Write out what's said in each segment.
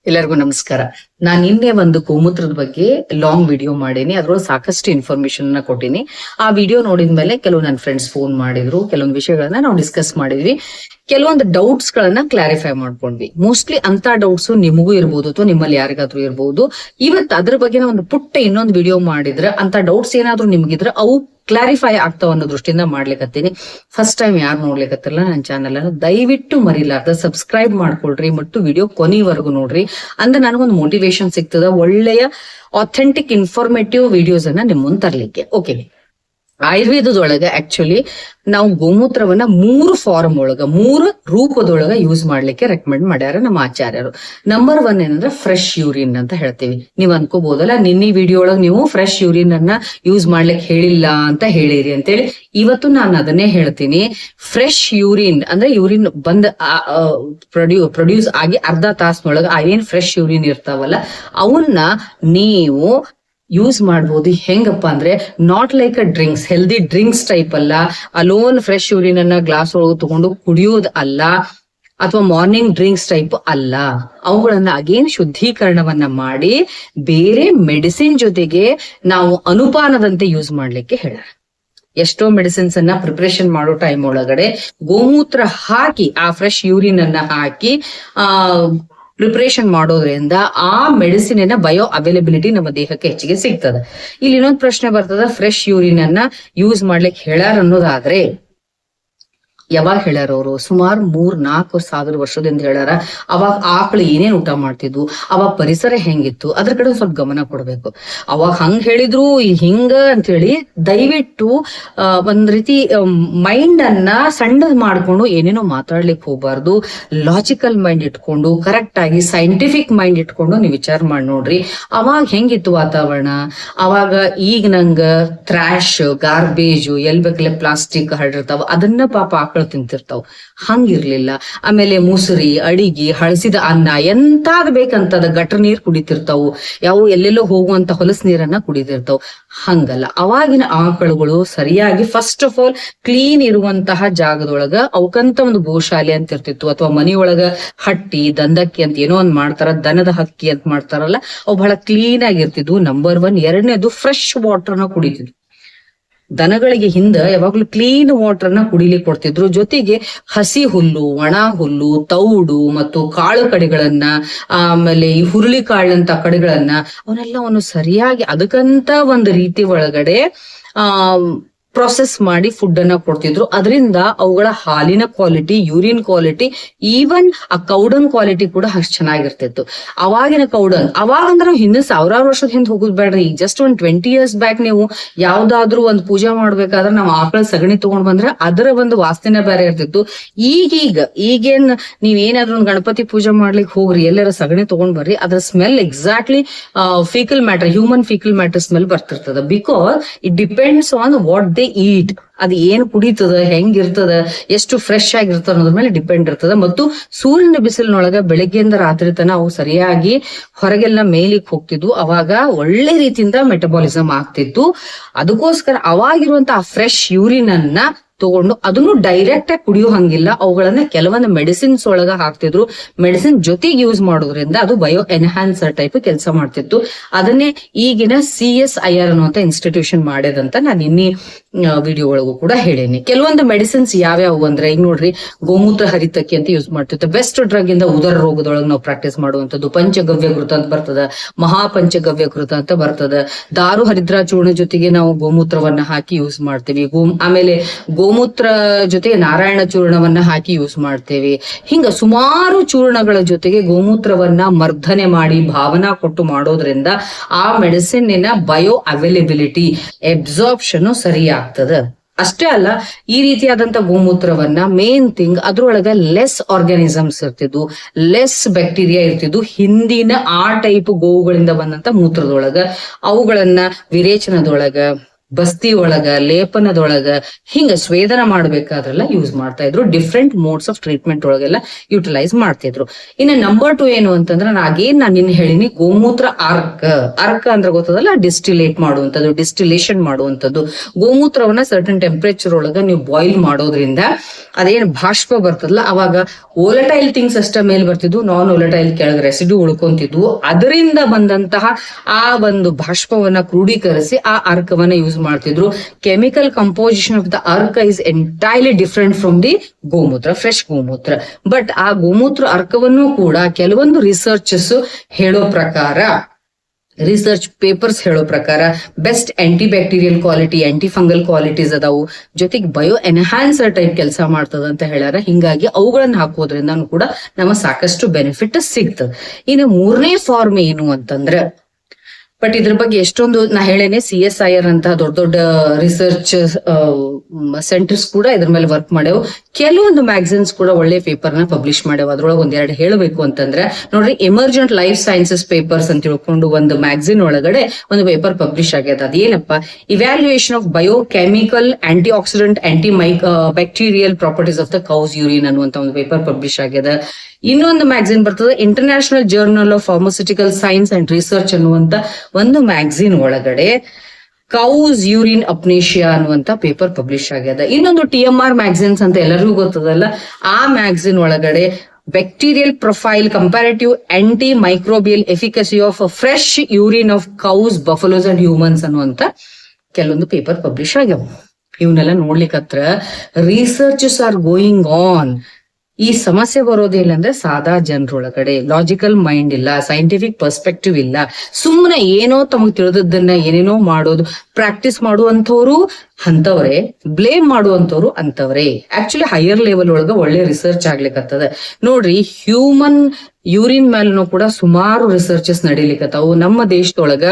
ಎಲ್ಲರಿಗೂ ನಮಸ್ಕಾರ. ನಾನು ನಿನ್ನೆ ಒಂದು ಗೋಮೂತ್ರದ ಬಗ್ಗೆ ಲಾಂಗ್ ವಿಡಿಯೋ ಮಾಡೀನಿ. ಅದ್ರೊಳಗೆ ಸಾಕಷ್ಟು ಇನ್ಫಾರ್ಮೇಶನ್ ಕೊಟ್ಟಿನಿ. ಆ ವಿಡಿಯೋ ನೋಡಿದ್ಮೇಲೆ ಕೆಲವು ನನ್ನ ಫ್ರೆಂಡ್ಸ್ ಫೋನ್ ಮಾಡಿದ್ರು, ಕೆಲವೊಂದು ವಿಷಯಗಳನ್ನ ನಾವು ಡಿಸ್ಕಸ್ ಮಾಡಿದ್ವಿ, ಕೆಲವೊಂದು ಡೌಟ್ಸ್ ಗಳನ್ನ ಕ್ಲಾರಿಫೈ ಮಾಡ್ಕೊಂಡ್ವಿ. ಮೋಸ್ಟ್ಲಿ ಅಂತ ಡೌಟ್ಸ್ ನಿಮಗೂ ಇರ್ಬೋದು ಅಥವಾ ನಿಮ್ಮಲ್ಲಿ ಯಾರಿಗಾದ್ರೂ ಇರ್ಬೋದು. ಇವತ್ತು ಅದ್ರ ಬಗ್ಗೆ ಒಂದು ಪುಟ್ಟ ಇನ್ನೊಂದು ವಿಡಿಯೋ ಮಾಡಿದ್ರೆ ಅಂತ ಡೌಟ್ಸ್ ಏನಾದ್ರು ನಿಮ್ಗಿದ್ರೆ ಅವು ಕ್ಲಾರಿಫೈ ಆಗ್ತಾವ ಅನ್ನೋ ದೃಷ್ಟಿಯಿಂದ ಮಾಡ್ಲಿಕತ್ತೀನಿ. ಫಸ್ಟ್ ಟೈಮ್ ಯಾರು ನೋಡ್ಲಿಕತ್ತಿಲ್ಲ ನನ್ನ ಚಾನೆಲ್ ಅನ್ನು ದಯವಿಟ್ಟು ಮರಿಲಾರ್ದ ಸಬ್ಸ್ಕ್ರೈಬ್ ಮಾಡ್ಕೊಳ್ರಿ ಮತ್ತು ವಿಡಿಯೋ ಕೊನೆವರೆಗೂ ನೋಡ್ರಿ. ಅಂದ್ರೆ ನನಗೊಂದು ಮೋಟಿವೇಶನ್ ಸಿಗ್ತದ ಒಳ್ಳೆಯ ಅಥೆಂಟಿಕ್ ಇನ್ಫಾರ್ಮೇಟಿವ್ ವಿಡಿಯೋಸ್ ಅನ್ನ ನಿಮ್ ಮುಂದೆ ತರ್ಲಿಕ್ಕೆ. ಓಕೆ, ಆಯುರ್ವೇದದೊಳಗ ಆಕ್ಚುಲಿ ನಾವು ಗೋಮೂತ್ರವನ್ನ 3 ಫಾರ್ಮ್ ಒಳಗ 3 ರೂಪದೊಳಗ ಯೂಸ್ ಮಾಡ್ಲಿಕ್ಕೆ ರೆಕಮೆಂಡ್ ಮಾಡ್ಯಾರ ನಮ್ಮ ಆಚಾರ್ಯರು. ನಂಬರ್ 1 ಏನಂದ್ರೆ ಫ್ರೆಶ್ ಯೂರಿನ್ ಅಂತ ಹೇಳ್ತೀವಿ. ನೀವ್ ಅನ್ಕೋಬಹುದಲ್ಲ, ನಿನ್ನೆ ವಿಡಿಯೋ ಒಳಗ ನೀವು ಫ್ರೆಶ್ ಯೂರಿನ್ ಅನ್ನ ಯೂಸ್ ಮಾಡ್ಲಿಕ್ಕೆ ಹೇಳಿಲ್ಲ ಅಂತ ಹೇಳಿರಿ ಅಂತೇಳಿ. ಇವತ್ತು ನಾನು ಅದನ್ನೇ ಹೇಳ್ತೀನಿ. ಫ್ರೆಶ್ ಯೂರಿನ್ ಅಂದ್ರೆ ಯೂರಿನ್ ಬಂದ್ ಪ್ರೊಡ್ಯೂಸ್ ಆಗಿ ಅರ್ಧ ತಾಸ್ನೊಳಗ ಏನ್ ಫ್ರೆಶ್ ಯೂರಿನ್ ಇರ್ತಾವಲ್ಲ ಅವನ್ನ ನೀವು ಯೂಸ್ ಮಾಡ್ಬೋದು. ಹೆಂಗಪ್ಪ ಅಂದ್ರೆ not like a drinks, healthy drinks type ಅಲ್ಲ, ಅಲೋನ್ ಫ್ರೆಶ್ ಯೂರಿನ್ ಅನ್ನ ಗ್ಲಾಸ್ ಒಳಗೆ ತಗೊಂಡು ಕುಡಿಯೋದು ಅಲ್ಲ, ಅಥವಾ ಮಾರ್ನಿಂಗ್ ಡ್ರಿಂಕ್ಸ್ ಟೈಪ್ ಅಲ್ಲ. ಅವುಗಳನ್ನ ಅಗೇನ್ ಶುದ್ಧೀಕರಣವನ್ನ ಮಾಡಿ ಬೇರೆ ಮೆಡಿಸಿನ್ ಜೊತೆಗೆ ನಾವು ಅನುಪಾನದಂತೆ ಯೂಸ್ ಮಾಡ್ಲಿಕ್ಕೆ ಹೇಳ. ಎಷ್ಟೋ ಮೆಡಿಸಿನ್ಸ್ ಅನ್ನ ಪ್ರಿಪರೇಷನ್ ಮಾಡೋ ಟೈಮ್ ಒಳಗಡೆ ಗೋಮೂತ್ರ ಹಾಕಿ ಆ ಫ್ರೆಶ್ ಯೂರಿನ್ ಅನ್ನ ಹಾಕಿ ಪ್ರಿಪರೇಷನ್ ಮಾಡೋದ್ರಿಂದ ಆ ಮೆಡಿಸಿನ್ ಬಯೋ ಅವೈಲಬಿಲಿಟಿ ನಮ್ಮ ದೇಹಕ್ಕೆ ಹೆಚ್ಚಿಗೆ ಸಿಗ್ತದೆ. ಇಲ್ಲಿ ಇನ್ನೊಂದು ಪ್ರಶ್ನೆ ಬರ್ತದ, ಫ್ರೆಶ್ ಯೂರಿನ್ ಅನ್ನ ಯೂಸ್ ಮಾಡ್ಲಿಕ್ಕೆ ಹೇಳ್ಯಾರ ಅನ್ನೋದಾದ್ರೆ ಯಾವಾಗ ಹೇಳ್ಯಾರ ಅವರು? ಸುಮಾರು 3-4 ಸಾವಿರ ವರ್ಷದಿಂದ ಹೇಳ್ಯಾರ. ಅವಾಗ ಆಕಳು ಏನೇನ್ ಊಟ ಮಾಡ್ತಿದ್ವು, ಅವಾಗ ಪರಿಸರ ಹೆಂಗಿತ್ತು, ಅದ್ರ ಕಡೆ ಸ್ವಲ್ಪ ಗಮನ ಕೊಡ್ಬೇಕು. ಅವಾಗ ಹಂಗ್ ಹೇಳಿದ್ರು ಹಿಂಗ ಅಂತ ಹೇಳಿ ದಯವಿಟ್ಟು ಒಂದ್ ರೀತಿ ಮೈಂಡ್ ಅನ್ನ ಸಣ್ಣದ್ ಮಾಡ್ಕೊಂಡು ಏನೇನೋ ಮಾತಾಡ್ಲಿಕ್ಕೆ ಹೋಗ್ಬಾರ್ದು. ಲಾಜಿಕಲ್ ಮೈಂಡ್ ಇಟ್ಕೊಂಡು ಕರೆಕ್ಟ್ ಆಗಿ ಸೈಂಟಿಫಿಕ್ ಮೈಂಡ್ ಇಟ್ಕೊಂಡು ನೀವು ವಿಚಾರ ಮಾಡಿ ನೋಡ್ರಿ. ಅವಾಗ ಹೆಂಗಿತ್ತು ವಾತಾವರಣ? ಅವಾಗ ಈಗ ನಂಗ ಟ್ರಾಶ್ ಗಾರ್ಬೇಜು ಎಲ್ ಬೇಕಲೆ ಪ್ಲಾಸ್ಟಿಕ್ ಹರಡಿರ್ತಾವ, ಅದನ್ನ ಪಾಪ ಆಕಳು ತಿಂತಿರ್ತಾವ. ಹಂಗಿರ್ಲಿಲ್ಲ. ಆಮೇಲೆ ಮುಸುರಿ, ಅಡಿಗೆ, ಹಳಸಿದ ಅನ್ನ, ಎಂತಾದ್ ಬೇಕಂತದ ಗಟರ್ ನೀರ್ ಕುಡಿತಿರ್ತಾವು, ಯಾವ ಎಲ್ಲೆಲ್ಲೋ ಹೋಗುವಂತ ಹೊಲಸ್ ನೀರನ್ನ ಕುಡಿತಿರ್ತಾವ. ಹಂಗಲ್ಲ. ಅವಾಗಿನ ಆಕಳುಗಳು ಸರಿಯಾಗಿ ಫಸ್ಟ್ ಆಫ್ ಆಲ್ ಕ್ಲೀನ್ ಇರುವಂತಹ ಜಾಗದೊಳಗ ಅವಕ್ಕಂತ ಒಂದು ಗೋಶಾಲೆ ಅಂತ ಇರ್ತಿತ್ತು, ಅಥವಾ ಮನಿಯೊಳಗ ಹಟ್ಟಿ ದಂದಕ್ಕಿ ಅಂತ ಏನೋ ಒಂದ್ ಮಾಡ್ತಾರ, ದನದ ಹಕ್ಕಿ ಅಂತ ಮಾಡ್ತಾರಲ್ಲ, ಅವು ಬಹಳ ಕ್ಲೀನ್ ಆಗಿರ್ತಿದ್ವು. ನಂಬರ್ 1. ಎರಡನೇದು ಫ್ರೆಶ್ ವಾಟರ್ನ ಕುಡಿತಿದ್ವು. ದನಗಳಿಗೆ ಹಿಂದ ಯಾವಾಗ್ಲೂ ಕ್ಲೀನ್ ವಾಟರ್ನ ಕುಡಿಲಿಕ್ಕೆ ಕೊಡ್ತಿದ್ರು. ಜೊತೆಗೆ ಹಸಿ ಹುಲ್ಲು, ಒಣ ಹುಲ್ಲು, ತೌಡು ಮತ್ತು ಕಾಳು ಕಡೆಗಳನ್ನ, ಆಮೇಲೆ ಈ ಹುರುಳಿ ಕಾಳಂತ ಕಡೆಗಳನ್ನ ಅವನ್ನೆಲ್ಲವನ್ನು ಸರಿಯಾಗಿ ಅದಕ್ಕಂತ ಒಂದು ರೀತಿ ಒಳಗಡೆ ಪ್ರೊಸೆಸ್ ಮಾಡಿ ಫುಡ್ ಅನ್ನ ಕೊಡ್ತಿದ್ರು. ಅದರಿಂದ ಅವುಗಳ ಹಾಲಿನ ಕ್ವಾಲಿಟಿ, ಯೂರಿನ್ ಕ್ವಾಲಿಟಿ, ಈವನ್ ಆ ಕೌಡನ್ ಕ್ವಾಲಿಟಿ ಕೂಡ ಅಷ್ಟು ಚೆನ್ನಾಗಿರ್ತಿತ್ತು. ಅವಾಗಿನ ಕೌಡನ್, ಅವಾಗಂದ್ರೆ ನಾವು ಹಿಂದೆ ಸಾವಿರಾರು ವರ್ಷದ ಹಿಂದೆ ಹೋಗುದ್ ಬೇಡ್ರಿ. ಈಗ ಜಸ್ಟ್ ಒಂದು 20 years ಬ್ಯಾಕ್ ನೀವು ಯಾವ್ದಾದ್ರು ಒಂದು ಪೂಜೆ ಮಾಡ್ಬೇಕಾದ್ರೆ ನಾವು ಆಕಳ ಸಗಣಿ ತಗೊಂಡ್ ಬಂದ್ರೆ ಅದರ ಒಂದು ವಾಸನೆ ಬೇರೆ ಇರ್ತಿತ್ತು. ಈಗೇನ್ ನೀವೇನಾದ್ರೂ ಒಂದು ಗಣಪತಿ ಪೂಜೆ ಮಾಡ್ಲಿಕ್ಕೆ ಹೋಗ್ರಿ, ಎಲ್ಲರ ಸಗಣಿ ತಗೊಂಡ್ ಬರ್ರಿ, ಅದ್ರ smell exactly faecal matter, human faecal matter smell ಬರ್ತಿರ್ತದ. Because it depends on what they eat. ಅದು ಏನು ಕುಡಿತದ, ಹೆಂಗಿರ್ತದ, ಎಷ್ಟು ಫ್ರೆಶ್ ಆಗಿರ್ತದ ಅನ್ನೋದ್ರ ಮೇಲೆ ಡಿಪೆಂಡ್ ಇರ್ತದ. ಮತ್ತು ಸೂರ್ಯನ ಬಿಸಿಲಿನೊಳಗ ಬೆಳಗ್ಗೆಯಿಂದ ರಾತ್ರಿ ತನ ಅವು ಸರಿಯಾಗಿ ಹೊರಗೆಲ್ಲ ಮೇಲಿಕ್ ಹೋಗ್ತಿದ್ವು. ಅವಾಗ ಒಳ್ಳೆ ರೀತಿಯಿಂದ ಮೆಟಬಾಲಿಸಮ್ ಆಗ್ತಿತ್ತು. ಅದಕ್ಕೋಸ್ಕರ ಅವಾಗಿರುವಂತ ಆ ಫ್ರೆಶ್ ಯೂರಿನ್ ಅನ್ನ ತಗೊಂಡು ಅದನ್ನು ಡೈರೆಕ್ಟ್ ಆಗಿ ಕುಡಿಯೋ ಹಂಗಿಲ್ಲ, ಅವುಗಳನ್ನ ಕೆಲವೊಂದು ಮೆಡಿಸಿನ್ಸ್ ಒಳಗ ಹಾಕ್ತಿದ್ರು. ಮೆಡಿಸಿನ್ ಜೊತೆಗೆ ಯೂಸ್ ಮಾಡೋದ್ರಿಂದ ಅದು ಬಯೋ ಎನ್ಹಾನ್ಸರ್ ಟೈಪ್ ಕೆಲಸ ಮಾಡ್ತಿತ್ತು. ಅದನ್ನೇ ಈಗಿನ CSIR ಅನ್ನುವಂತ ಇನ್ಸ್ಟಿಟ್ಯೂಷನ್ ಮಾಡ್ಯದಂತ ನಾನು ಇನ್ನಿ ವಿಡಿಯೋ ಒಳಗೂ ಕೂಡ ಹೇಳೇನಿ. ಕೆಲವೊಂದು ಮೆಡಿಸಿನ್ಸ್ ಯಾವ್ಯಾವು ಅಂದ್ರೆ, ಈಗ ನೋಡ್ರಿ, ಗೋಮೂತ್ರ ಹರಿತಕ್ಕಿ ಅಂತ ಯೂಸ್ ಮಾಡ್ತಿತ್ತು. ಬೆಸ್ಟ್ ಡ್ರಗ್ ಇಂದ ಉದರ ರೋಗದೊಳಗೆ ನಾವು ಪ್ರಾಕ್ಟೀಸ್ ಮಾಡುವಂತದ್ದು ಪಂಚಗವ್ಯ ಕೃತ ಅಂತ ಬರ್ತದ, ಮಹಾಪಂಚಗವ್ಯ ಕೃತ ಅಂತ ಬರ್ತದ. ದಾರು ಹರಿದ್ರಾ ಚೂರ್ಣ ಜೊತೆಗೆ ನಾವು ಗೋಮೂತ್ರವನ್ನ ಹಾಕಿ ಯೂಸ್ ಮಾಡ್ತೀವಿ. ಆಮೇಲೆ ಗೋಮೂತ್ರ ಜೊತೆಗೆ ನಾರಾಯಣ ಚೂರ್ಣವನ್ನ ಹಾಕಿ ಯೂಸ್ ಮಾಡ್ತೇವೆ. ಹಿಂಗ ಸುಮಾರು ಚೂರ್ಣಗಳ ಜೊತೆಗೆ ಗೋಮೂತ್ರವನ್ನ ಮರ್ಧನೆ ಮಾಡಿ ಭಾವನಾ ಕೊಟ್ಟು ಮಾಡೋದ್ರಿಂದ ಆ ಮೆಡಿಸಿನ್ ಬಯೋ ಅವೈಲಬಿಲಿಟಿ, ಅಬ್ಸಾರ್ಪ್ಷನ್ ಸರಿ ಆಗ್ತದ. ಅಷ್ಟೇ ಅಲ್ಲ, ಈ ರೀತಿಯಾದಂತ ಗೋಮೂತ್ರವನ್ನ ಮೇನ್ ಥಿಂಗ್ ಅದ್ರೊಳಗ ಲೆಸ್ ಆರ್ಗಾನಿಸಮ್ಸ್ ಇರ್ತಿದ್ವು, ಲೆಸ್ ಬ್ಯಾಕ್ಟೀರಿಯಾ ಇರ್ತಿದ್ವು. ಹಿಂದಿನ ಆ ಟೈಪ್ ಗೋವುಗಳಿಂದ ಬಂದಂತ ಮೂತ್ರದೊಳಗ ಅವುಗಳನ್ನ ವಿರೇಚನದೊಳಗ, ಬಸ್ತಿ ಒಳಗ, ಲೇಪನದೊಳಗ, ಹಿಂಗ ಸ್ವೇದನ ಮಾಡ್ಬೇಕಾದ್ರೆಲ್ಲ ಯೂಸ್ ಮಾಡ್ತಾ ಇದ್ರು. ಡಿಫ್ರೆಂಟ್ ಮೋಡ್ಸ್ ಆಫ್ ಟ್ರೀಟ್ಮೆಂಟ್ ಒಳಗೆಲ್ಲ ಯುಟಿಲೈಸ್ ಮಾಡ್ತಿದ್ರು. ಇನ್ನು ನಂಬರ್ 2 ಏನು ಅಂತಂದ್ರೆ, ನಾನು ನಿನ್ನ ಹೇಳಿನಿ, ಗೋಮೂತ್ರ ಅರ್ಕ ಅಂದ್ರೆ ಗೊತ್ತದಲ್ಲ, ಡಿಸ್ಟಿಲೇಟ್ ಮಾಡುವಂಥದ್ದು, ಡಿಸ್ಟಿಲೇಷನ್ ಮಾಡುವಂಥದ್ದು. ಗೋಮೂತ್ರವನ್ನ ಸರ್ಟನ್ ಟೆಂಪರೇಚರ್ ಒಳಗ ನೀವು ಬಾಯ್ಲ್ ಮಾಡೋದ್ರಿಂದ ಅದೇನ್ ಬಾಷ್ಪ ಬರ್ತದಲ್ಲ ಅವಾಗ ಓಲಟೈಲ್ ಥಿಂಗ್ಸ್ ಅಷ್ಟ ಮೇಲೆ ಬರ್ತಿದ್ವು, ನಾನ್ ಓಲಟೈಲ್ ಕೆಳಗೆ ರೆಸಿಡ್ಯೂ ಉಳ್ಕೊಂತಿದ್ವು. ಅದರಿಂದ ಬಂದಂತಹ ಆ ಒಂದು ಬಾಷ್ಪವನ್ನ ಕ್ರೋಢೀಕರಿಸಿ ಆ ಅರ್ಕವನ್ನ ಯೂಸ್ ಮಾಡ್ತಿದ್ರು. Chemical composition of the Arka is entirely different from the ಗೋಮೂತ್ರ, ಫ್ರೆಶ್ ಗೋಮೂತ್ರ. ಬಟ್ ಆ ಗೋಮೂತ್ರ ಅರ್ಕವನ್ನು ಕೂಡ ಕೆಲವೊಂದು ರಿಸರ್ಚಸ್ ಹೇಳೋ ಪ್ರಕಾರ, ರಿಸರ್ಚ್ ಪೇಪರ್ಸ್ ಹೇಳೋ ಪ್ರಕಾರ best anti bacterial quality, aunty fungal qualities ಅದಾವು, ಜೊತೆಗೆ ಬಯೋ ಎನ್ಹಾನ್ಸರ್ ಟೈಪ್ ಕೆಲಸ ಮಾಡ್ತದ ಅಂತ ಹೇಳ್ಯಾರ. ಹಿಂಗಾಗಿ ಅವುಗಳನ್ನ ಹಾಕೋದ್ರಿಂದ ಕೂಡ ನಮಗೆ ಸಾಕಷ್ಟು ಬೆನಿಫಿಟ್ ಸಿಗ್ತದ. ಇನ್ನು ಮೂರನೇ ಫಾರ್ಮ್ ಏನು ಅಂತಂದ್ರೆ, ಬಟ್ ಇದ್ರ ಬಗ್ಗೆ ಎಷ್ಟೊಂದು ನಾ ಹೇಳೇನೆ, CSIR ಅಂತ ದೊಡ್ಡ ದೊಡ್ಡ ರಿಸರ್ಚ್ ಸೆಂಟರ್ಸ್ ಕೂಡ ಇದ್ರ ಮೇಲೆ ವರ್ಕ್ ಮಾಡ್ಯಾವ. ಕೆಲವೊಂದು ಮ್ಯಾಗಝಿನ್ಸ್ ಕೂಡ ಒಳ್ಳೆ ಪೇಪರ್ ನ ಪಬ್ಲಿಷ್ ಮಾಡ್ಯಾವ. ಅದ್ರೊಳಗೆ ಒಂದೆರಡು ಹೇಳಬೇಕು ಅಂತಂದ್ರೆ ನೋಡ್ರಿ, ಎಮರ್ಜೆಂಟ್ ಲೈಫ್ ಸೈನ್ಸಸ್ ಪೇಪರ್ಸ್ ಅಂತ ತಿಳ್ಕೊಂಡು ಒಂದು ಮ್ಯಾಗಝಿನ್ ಒಳಗಡೆ ಒಂದು ಪೇಪರ್ ಪಬ್ಲಿಷ್ ಆಗ್ಯದ. ಅದೇನಪ್ಪ, evaluation of biochemical antioxidant antibacterial properties of the cows urine ಅನ್ನುವಂತ ಒಂದು ಪೇಪರ್ ಪಬ್ಲಿಷ್ ಆಗ್ಯದ. ಇನ್ನೊಂದು ಮ್ಯಾಗಝಿನ್ ಬರ್ತದೆ, international journal of pharmaceutical science and research ಅನ್ನುವಂತ ಒಂದು ಮ್ಯಾಗಝಿನ್ ಒಳಗಡೆ ಕೌಸ್ ಯೂರಿನ್ ಅಪ್ನೇಷಿಯಾ ಅನ್ನುವಂತ ಪೇಪರ್ ಪಬ್ಲಿಷ್ ಆಗ್ಯದ. ಇನ್ನೊಂದು TMR ಮ್ಯಾಗಝಿನ್ಸ್ ಅಂತ ಎಲ್ಲರಿಗೂ ಗೊತ್ತದಲ್ಲ, ಆ ಮ್ಯಾಗಝಿನ್ ಒಳಗಡೆ bacterial profile comparative antimicrobial efficacy of fresh urine of cows, buffaloes and humans ಅನ್ನುವಂತ ಕೆಲವೊಂದು ಪೇಪರ್ ಪಬ್ಲಿಷ್ ಆಗ್ಯಾವ. ಇವನ್ನೆಲ್ಲ ನೋಡ್ಲಿಕ್ಕತ್ರ ರಿಸರ್ಚಸ್ ಆರ್ ಗೋಯಿಂಗ್ ಆನ್. ಈ ಸಮಸ್ಯೆ ಬರೋದಿಲ್ಲ ಅಂದ್ರೆ ಸಾದಾ ಜನರೊಳಗಡೆ ಲಾಜಿಕಲ್ ಮೈಂಡ್ ಇಲ್ಲ, ಸೈಂಟಿಫಿಕ್ ಪರ್ಸ್ಪೆಕ್ಟಿವ್ ಇಲ್ಲ, ಸುಮ್ಮನೆ ಏನೋ ತಮಗ್ ತಿಳಿದದ್ದನ್ನ ಏನೇನೋ ಮಾಡೋದು, ಪ್ರಾಕ್ಟೀಸ್ ಮಾಡುವಂತವ್ರು ಅಂತವ್ರೆ, ಬ್ಲೇಮ್ ಮಾಡುವಂತವ್ರು ಅಂತವ್ರೆ. ಆಕ್ಚುಲಿ ಹೈಯರ್ ಲೆವೆಲ್ ಒಳಗ ಒಳ್ಳೆ ರಿಸರ್ಚ್ ಆಗ್ಲಿಕ್ಕತ್ತದ. ನೋಡ್ರಿ, ಹ್ಯೂಮನ್ ಯೂರಿನ್ ಮೇಲೂ ಕೂಡ ಸುಮಾರು ರಿಸರ್ಚಸ್ ನಡೀಲಿಕ್ಕತ್ತಾವು. ನಮ್ಮ ದೇಶದೊಳಗ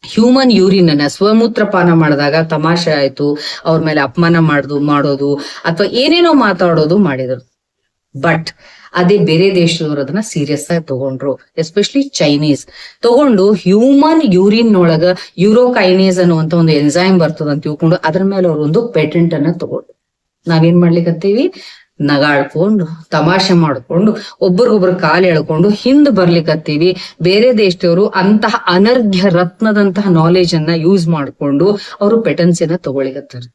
ಹ್ಯೂಮನ್ ಯೂರಿನ್ ಅನ್ನ ಸ್ವಮೂತ್ರಪಾನ ಮಾಡಿದಾಗ ತಮಾಷೆ ಆಯ್ತು, ಅವ್ರ ಮೇಲೆ ಅಪಮಾನ ಮಾಡೋದು ಅಥವಾ ಏನೇನೋ ಮಾತಾಡೋದು ಮಾಡಿದ್ರು. ಬಟ್ ಅದೇ ಬೇರೆ ದೇಶದವರು ಅದನ್ನ ಸೀರಿಯಸ್ ಆಗಿ ತಗೊಂಡ್ರು. ಎಸ್ಪೆಷಲಿ ಚೈನೀಸ್ ತಗೊಂಡು ಹ್ಯೂಮನ್ ಯೂರಿನ್ ಒಳಗ ಯೂರೋಕೈನೇಸ್ ಅನ್ನುವಂತ ಒಂದು ಎನ್ಸೈಮ್ ಬರ್ತದ ಅಂತ ತಿಳ್ಕೊಂಡು ಅದ್ರ ಮೇಲೆ ಅವ್ರ ಒಂದು ಪೇಟೆಂಟ್ ಅನ್ನ ತಗೊಂಡು ನಾವೇನ್ ಮಾಡ್ಲಿಕ್ಕತ್ತೀವಿ, ನಗಾಡ್ಕೊಂಡು ತಮಾಷೆ ಮಾಡ್ಕೊಂಡು ಒಬ್ಬರಿಗೊಬ್ರು ಕಾಲು ಎಳ್ಕೊಂಡು ಹಿಂದ್ ಬರ್ಲಿಕ್ಕತ್ತೀವಿ. ಬೇರೆ ದೇಶದವರು ಅಂತಹ ಅನರ್ಘ್ಯ ರತ್ನದಂತಹ ನಾಲೆಜ್ ಅನ್ನ ಯೂಸ್ ಮಾಡ್ಕೊಂಡು ಅವರು ಪೆಟೆನ್ಸಿಯನ್ನ ತಗೊಳಿಕತ್ತಾರೆ.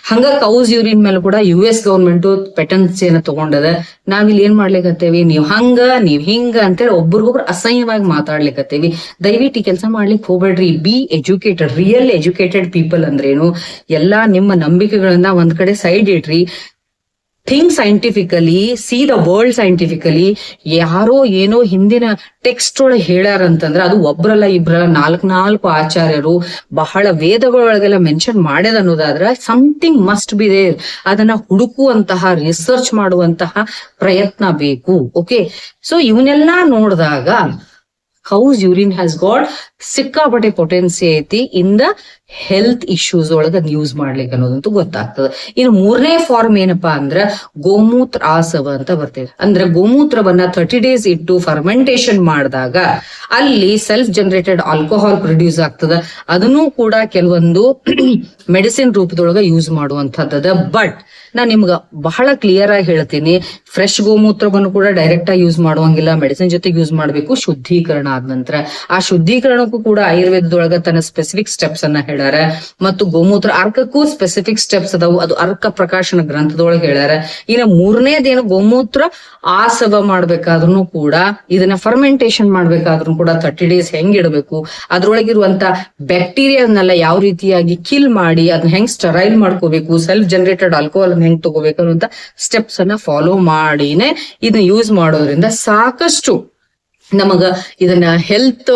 ಹಂಗ ಕೌಸ್ ಯೂರಿನ್ ಮೇಲೆ ಕೂಡ US ಗವರ್ಮೆಂಟ್ ಪೆಟೆನ್ಸಿಯನ್ನ ತಗೊಂಡದ. ನಾವಿಲ್ಲಿ ಏನ್ ಮಾಡ್ಲಿಕ್ಕತ್ತೇವಿ, ನೀವ್ ಹಂಗ ನೀವ್ ಹಿಂಗ ಅಂತೇಳಿ ಒಬ್ರಿಗೊಬ್ರು ಅಸಹ್ಯವಾಗಿ ಮಾತಾಡ್ಲಿಕ್ಕತ್ತೇವಿ. ದಯವಿಟ್ಟು ಈ ಕೆಲಸ ಮಾಡ್ಲಿಕ್ಕೆ ಹೋಗ್ಬೇಡ್ರಿ. B educated, real educated people ಅಂದ್ರೇನು, ಎಲ್ಲಾ ನಿಮ್ಮ ನಂಬಿಕೆಗಳನ್ನ ಒಂದ್ ಕಡೆ ಸೈಡ್ ಇಡ್ರಿ. Think scientifically, C the world scientifically. ಯಾರೋ ಏನೋ ಹಿಂದಿನ ಟೆಕ್ಸ್ಟ್ ಒಳಗೆ ಹೇಳ್ಯಾರಂತಂದ್ರೆ ಅದು ಒಬ್ರಲ್ಲ ಇಬ್ರಲ್ಲ, ನಾಲ್ಕು ಆಚಾರ್ಯರು ಬಹಳ ವೇದಗಳೊಳಗೆಲ್ಲ ಮೆನ್ಷನ್ ಮಾಡ್ಯದ ಅನ್ನೋದಾದ್ರೆ ಸಮಥಿಂಗ್ ಮಸ್ಟ್ ಬಿ ದೇರ್. ಅದನ್ನ ಹುಡುಕುವಂತಹ, ರಿಸರ್ಚ್ ಮಾಡುವಂತಹ ಪ್ರಯತ್ನ ಬೇಕು. ಓಕೆ, ಸೊ ಇವನ್ನೆಲ್ಲಾ ನೋಡಿದಾಗ ಕೌಸ್ ಯೂರಿನ್ ಹ್ಯಾಸ್ ಗಾಟ್ ಸಿಕ್ಕಾಪಟ್ಟೆ ಪೊಟೆನ್ಸಿ ಐತಿ ಇನ್ ದ ಹೆಲ್ತ್ ಇಶ್ಯೂಸ್ ಒಳಗ ಯೂಸ್ ಮಾಡ್ಲಿಕ್ಕೆ ಅನ್ನೋದಂತೂ ಗೊತ್ತಾಗ್ತದೆ. ಇನ್ನು ಮೂರನೇ ಫಾರ್ಮ್ ಏನಪ್ಪಾ ಅಂದ್ರ ಗೋಮೂತ್ರ ಆಸವ ಅಂತ ಬರ್ತೇವೆ. ಅಂದ್ರೆ ಗೋಮೂತ್ರವನ್ನ 30 days ಇಟ್ಟು ಫರ್ಮೆಂಟೇಶನ್ ಮಾಡಿದಾಗ ಅಲ್ಲಿ ಸೆಲ್ಫ್ ಜನರೇಟೆಡ್ ಆಲ್ಕೋಹಾಲ್ ಪ್ರೊಡ್ಯೂಸ್ ಆಗ್ತದ. ಅದನ್ನು ಕೂಡ ಕೆಲವೊಂದು ಮೆಡಿಸಿನ್ ರೂಪದೊಳಗ ಯೂಸ್ ಮಾಡುವಂತಹದ್ದದ. ಬಟ್ ನಾನ್ ನಿಮ್ಗ ಬಹಳ ಕ್ಲಿಯರ್ ಆಗಿ ಹೇಳ್ತೀನಿ, ಫ್ರೆಶ್ ಗೋಮೂತ್ರವನ್ನು ಕೂಡ ಡೈರೆಕ್ಟ್ ಆಗಿ ಯೂಸ್ ಮಾಡುವಂಗಿಲ್ಲ, ಮೆಡಿಸಿನ್ ಜೊತೆಗೆ ಯೂಸ್ ಮಾಡ್ಬೇಕು ಶುದ್ಧೀಕರಣ ಆದ ನಂತರ. ಆ ಶುದ್ಧೀಕರಣಕ್ಕೂ ಕೂಡ ಆಯುರ್ವೇದದೊಳಗ ತನ್ನ ಸ್ಪೆಸಿಫಿಕ್ ಸ್ಟೆಪ್ಸ್ ಅನ್ನ ಹೇಳ್ಯಾರ. ಮತ್ತು ಗೋಮೂತ್ರ ಅರ್ಕಕ್ಕೂ ಸ್ಪೆಸಿಫಿಕ್ ಸ್ಟೆಪ್ಸ್ ಅದಾವು, ಅದು ಅರ್ಕ ಪ್ರಕಾಶನ ಗ್ರಂಥದೊಳಗೆ ಹೇಳ್ಯಾರ. ಇನ್ನು ಮೂರನೇದೇನು, ಗೋಮೂತ್ರ ಆಸವ ಮಾಡ್ಬೇಕಾದ್ರೂ ಕೂಡ, ಇದನ್ನ ಫರ್ಮೆಂಟೇಶನ್ ಮಾಡ್ಬೇಕಾದ್ರೂ ಕೂಡ 30 days ಹೆಂಗ್ ಇಡಬೇಕು, ಅದ್ರೊಳಗಿರುವಂತ ಬ್ಯಾಕ್ಟೀರಿಯಾನೆಲ್ಲ ಯಾವ ರೀತಿಯಾಗಿ ಕಿಲ್ ಮಾಡಿ ಅದನ್ನ ಹೆಂಗ್ ಸ್ಟರೈಲ್ ಮಾಡ್ಕೋಬೇಕು, ಸೆಲ್ಫ್ ಜನರೇಟೆಡ್ ಆಲ್ಕೋಹಾಲ್ ಹೆಂಗ್ ತಗೋಬೇಕು ಅನ್ನುವಂತ ಸ್ಟೆಪ್ಸ್ ಅನ್ನ ಫಾಲೋ ಮಾಡಿನೇ ಇದನ್ನ ಯೂಸ್ ಮಾಡೋದ್ರಿಂದ ಸಾಕಷ್ಟು ನಮಗ ಇದನ್ನ ಹೆಲ್ತ್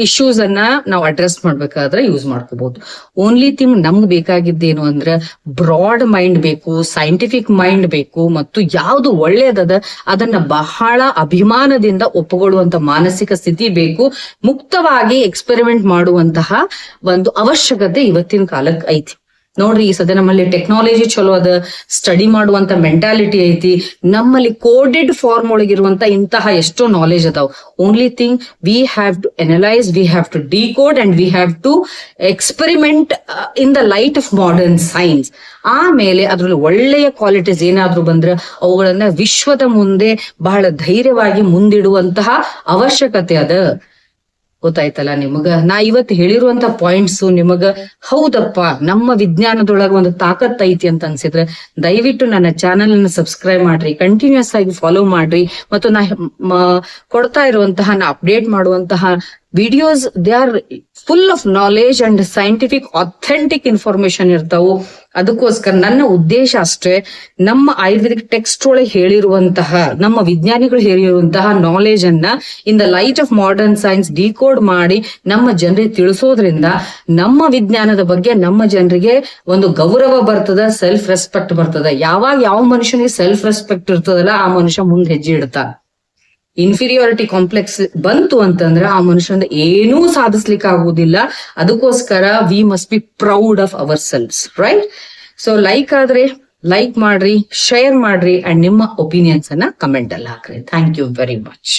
ಇಶ್ಯೂಸ್ ಅನ್ನ ನಾವು ಅಡ್ರೆಸ್ ಮಾಡ್ಬೇಕಾದ್ರೆ ಯೂಸ್ ಮಾಡ್ಕೋಬಹುದು. ಓನ್ಲಿ ಥಿಂಗ್ ನಮ್ಗೆ ಬೇಕಾಗಿದ್ದೇನು ಅಂದ್ರೆ ಬ್ರಾಡ್ ಮೈಂಡ್ ಬೇಕು, ಸೈಂಟಿಫಿಕ್ ಮೈಂಡ್ ಬೇಕು, ಮತ್ತು ಯಾವ್ದು ಒಳ್ಳೇದದ ಅದನ್ನ ಬಹಳ ಅಭಿಮಾನದಿಂದ ಒಪ್ಪುಕೊಳ್ಳುವಂತ ಮಾನಸಿಕ ಸ್ಥಿತಿ ಬೇಕು. ಮುಕ್ತವಾಗಿ ಎಕ್ಸ್ಪೆರಿಮೆಂಟ್ ಮಾಡುವಂತಹ ಒಂದು ಅವಶ್ಯಕತೆ ಇವತ್ತಿನ ಕಾಲಕ್ಕೆ ಐತಿ. ನೋಡ್ರಿ, ಈ ಸದ್ಯ ನಮ್ಮಲ್ಲಿ ಟೆಕ್ನಾಲಜಿ ಚಲೋ ಅದ, ಸ್ಟಡಿ ಮಾಡುವಂತ ಮೆಂಟಾಲಿಟಿ ಐತಿ, ನಮ್ಮಲ್ಲಿ ಕೋಡೆಡ್ ಫಾರ್ಮ್ ಒಳಗಿರುವಂತ ಇಂತಹ ಎಷ್ಟೋ ನಾಲೆಜ್ ಅದಾವ್. Only thing we have to analyse, we have to decode and we have to experiment in the light of modern science. ಆಮೇಲೆ ಅದ್ರಲ್ಲಿ ಒಳ್ಳೆಯ ಕ್ವಾಲಿಟೀಸ್ ಏನಾದ್ರು ಬಂದ್ರೆ ಅವುಗಳನ್ನ ವಿಶ್ವದ ಮುಂದೆ ಬಹಳ ಧೈರ್ಯವಾಗಿ ಮುಂದಿಡುವಂತಹ ಅವಶ್ಯಕತೆ ಅದ. ಗೊತ್ತಾಯ್ತಲ್ಲ ನಿಮಗ. ನಾ ಇವತ್ತು ಹೇಳಿರುವಂತ ಪಾಯಿಂಟ್ಸ್ ನಿಮಗ ಹೌದಪ್ಪ ನಮ್ಮ ವಿಜ್ಞಾನದೊಳಗ ಒಂದು ತಾಕತ್ ಐತಿ ಅಂತ ಅನ್ಸಿದ್ರೆ ದಯವಿಟ್ಟು ನನ್ನ ಚಾನೆಲ್ ಅನ್ನು ಸಬ್ಸ್ಕ್ರೈಬ್ ಮಾಡ್ರಿ, ಕಂಟಿನ್ಯೂಸ್ ಆಗಿ ಫಾಲೋ ಮಾಡ್ರಿ. ಮತ್ತು ನಾ ಕೊಡ್ತಾ ಇರುವಂತಹ, ನಾ ಅಪ್ಡೇಟ್ ಮಾಡುವಂತಹ videos they are full of knowledge and scientific authentic information ಇರ್ತಾವು. ಅದಕ್ಕೋಸ್ಕರ ನನ್ನ ಉದ್ದೇಶ ಅಷ್ಟೇ, ನಮ್ಮ ಆಯುರ್ವೇದಿಕ್ ಟೆಕ್ಸ್ಟ್ ಒಳಗೆ ಹೇಳಿರುವಂತಹ, ನಮ್ಮ ವಿಜ್ಞಾನಿಗಳು ಹೇಳಿರುವಂತಹ ನಾಲೆಜ್ ಅನ್ನ ಇನ್ the light of modern science decode ಮಾಡಿ ನಮ್ಮ ಜನರಿಗೆ ತಿಳಿಸೋದ್ರಿಂದ ನಮ್ಮ ವಿಜ್ಞಾನದ ಬಗ್ಗೆ ನಮ್ಮ ಜನರಿಗೆ ಒಂದು ಗೌರವ ಬರ್ತದ, ಸೆಲ್ಫ್ ರೆಸ್ಪೆಕ್ಟ್ ಬರ್ತದ. ಯಾವಾಗ ಯಾವ ಮನುಷ್ಯನಿಗೆ ಸೆಲ್ಫ್ ರೆಸ್ಪೆಕ್ಟ್ ಇರ್ತದಲ್ಲ ಆ ಮನುಷ್ಯ ಮುಂದೆ ಹೆಜ್ಜೆ ಇಡ್ತಾನ. ಇನ್ಫೀರಿಯಾರಿಟಿ ಕಾಂಪ್ಲೆಕ್ಸ್ ಬಂತು ಅಂತಂದ್ರೆ ಆ ಮನುಷ್ಯನ ಏನೂ ಸಾಧಿಸ್ಲಿಕ್ಕೆ ಆಗುದಿಲ್ಲ. ಅದಕ್ಕೋಸ್ಕರ we must be proud of ourselves, right? So like ಆದ್ರೆ ಲೈಕ್ ಮಾಡ್ರಿ, ಶೇರ್ ಮಾಡ್ರಿ ಅಂಡ್ ನಿಮ್ಮ ಒಪಿನಿಯನ್ಸ್ ಅನ್ನ ಕಮೆಂಟ್ ಅಲ್ಲಿ ಹಾಕ್ರಿ. Thank you very much.